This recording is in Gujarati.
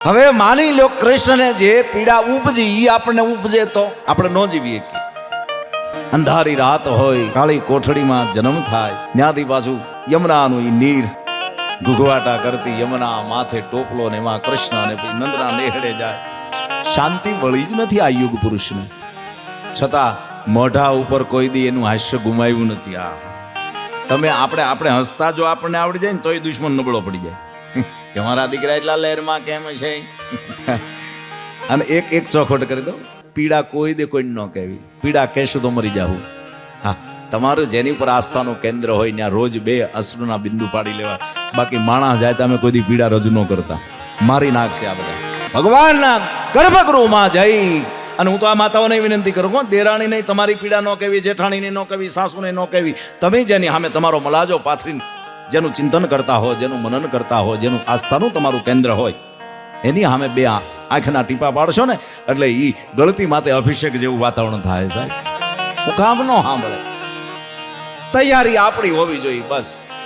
હવે માની લો કૃષ્ણને જે પીડા ઉપજી એ આપણને ઉપજે તો આપણે ન જીવીએ કે અંધારી રાત હોય, કાળી કોઠડીમાં જન્મ થાય, ત્યાંથી પાછું યમુનાનું ઈ નીર ઘૂઘવાટા કરતી યમુના, માથે ટોપલો ને એમાં કૃષ્ણ અને નંદના નેહડે જાય. શાંતિ વળી જ નથી આ યુગ પુરુષને. છતાં મોઢા ઉપર કોઈ દી એનું હાસ્ય ગુમાવ્યું નથી. આ તમે આપણે હસતા જો આપણને આવડી જાય ને તોય દુશ્મન નબળો પડી જાય કે મારા દીકરા એટલા લહેરમાં કેમ છે. અને એક ચોખવટ કરી દો, પીડા કોઈ દે કોઈ ન કહેવી. પીડા કહેશું તો મરી જાવું. હા, તમારું જેની ઉપર આસ્થાનું કેન્દ્ર હોય ત્યાં રોજ 2 અશ્રુના બિંદુ પાડી લેવા. બાકી માણસ જાય તમે કોઈ દી પીડા રજૂ ન કરતા, મારી નાખશે આ બધા. ભગવાનના ગર્ભગૃહમાં જઈ અને હું તો આ માતાઓને વિનંતી કરું, કોણ દેરાણી નહીં તમારી પીડા ન કહેવી, જેઠાણીને ન કહેવી, સાસુને ન કહેવી. તમે જેની સામે તમારો મલાજો પાથરીને જેનું ચિંતન કરતા હો, જેનું મનન કરતા હો, જેનું આસ્થાનું તમારું કેન્દ્ર હોય, એની સામે 2 આંખના ટીપા પાડશો ને એટલે એ ગળતી માતે અભિષેક જેવું વાતાવરણ થાય. સાહેબ હું કામ ન સાંભળે, તૈયારી આપણી હોવી જોઈએ બસ.